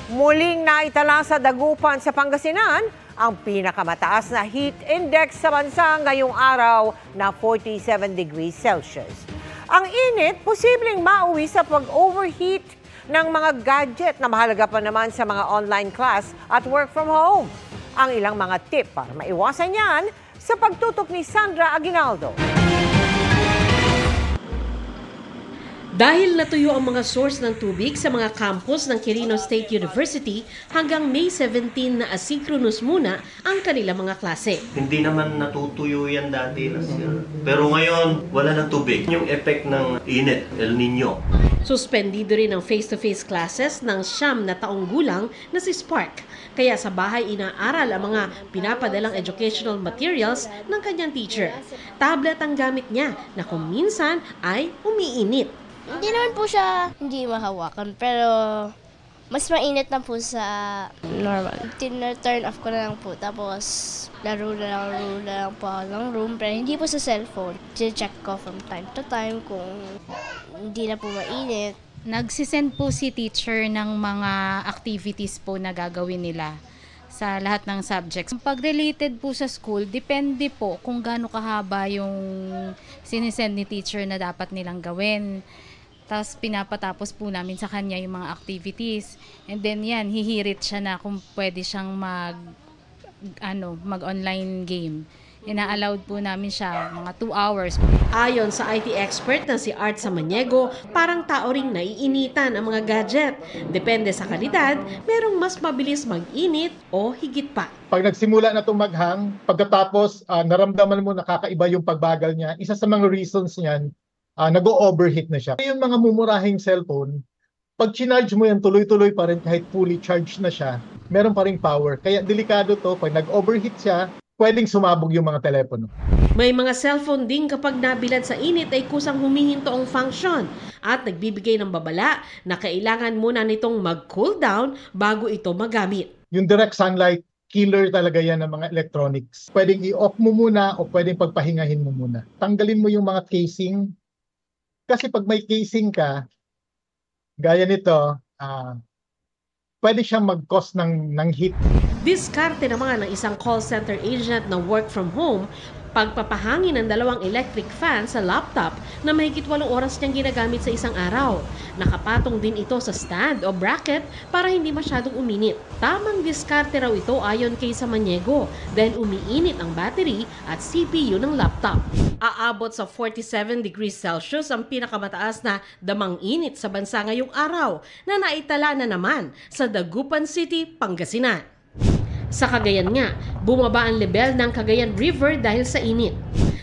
Muling naitala sa Dagupan sa Pangasinan ang pinakamataas na heat index sa bansa ngayong araw na 47 degrees Celsius. Ang init, posibleng mauwi sa pag-overheat ng mga gadget na mahalaga pa naman sa mga online class at work from home. Ang ilang mga tip para maiwasan yan sa pagtutok ni Sandra Aguinaldo. Dahil natuyo ang mga source ng tubig sa mga campus ng Quirino State University, hanggang May 17 na asynchronous muna ang kanilang mga klase. Hindi naman natutuyo yan dati. Pero ngayon, wala ng tubig. Yung effect ng init, El Nino. Suspendido rin ang face-to-face classes ng 9 na taong gulang na si Spark. Kaya sa bahay inaaral ang mga pinapadalang educational materials ng kanyang teacher. Tablet ang gamit niya na kung minsan ay umiinit. Hindi naman po siya hindi mahawakan, pero mas mainit na po sa normal. Turn off ko na lang po, tapos laro na lang po ako ng room, pero hindi po sa cellphone. Check ko from time to time kung hindi na po mainit. Nagsisend po si teacher ng mga activities po na gagawin nila sa lahat ng subjects. Pag related po sa school, depende po kung gaano kahaba yung sinisend ni teacher na dapat nilang gawin. Tapos pinapatapos po namin sa kanya yung mga activities. And then yan, hihirit siya na kung pwede siyang mag-online game. Ina-allowed po namin siya mga 2 hours. Ayon sa IT expert na si Art Samaniego, parang tao ring naiinitan ang mga gadget. Depende sa kalidad, merong mas mabilis mag-init o higit pa. Pag nagsimula na itong maghang, pagkatapos naramdaman mo nakakaiba yung pagbagal niya, isa sa mga reasons niyan, nag-o-overheat na siya. Yung mga mumurahing cellphone, pag chinarge mo yan, tuloy-tuloy pa rin kahit fully charged na siya, meron pa ring power. Kaya delikado to, pag nag-overheat siya, pwedeng sumabog yung mga telepono. May mga cellphone din kapag nabilad sa init ay kusang humihinto ang function at nagbibigay ng babala na kailangan muna nitong mag-cool down bago ito magamit. Yung direct sunlight, killer talaga yan ng mga electronics. Pwedeng i-off mo muna o pwedeng pagpahingahin mo muna. Tanggalin mo yung mga casing. Kasi pag may casing ka, gaya nito, pwede siyang mag-cause ng heat. Diskarte naman ng isang call center agent na work from home, pagpapahangin ng 2 electric fan sa laptop na mahigit 8 oras niyang ginagamit sa isang araw. Nakapatong din ito sa stand o bracket para hindi masyadong uminit. Tamang diskarte raw ito ayon kay Samaniego dahil umiinit ang battery at CPU ng laptop. Aabot sa 47 degrees Celsius ang pinakamataas na damang init sa bansa ngayong araw na naitala na naman sa Dagupan City, Pangasinan. Sa Cagayan nga, bumaba ang level ng Cagayan River dahil sa init.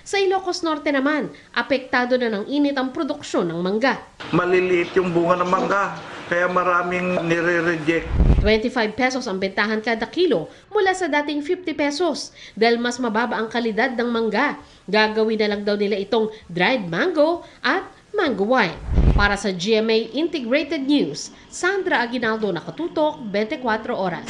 Sa Ilocos Norte naman, apektado na ng init ang produksyon ng mangga. Maliliit yung bunga ng mangga, kaya maraming nire-reject. 25 pesos ang bentahan kada kilo mula sa dating 50 pesos dahil mas mababa ang kalidad ng mangga. Gagawin na lang daw nila itong dried mango at mango wine. Para sa GMA Integrated News, Sandra Aguinaldo, Nakatutok, 24 Oras.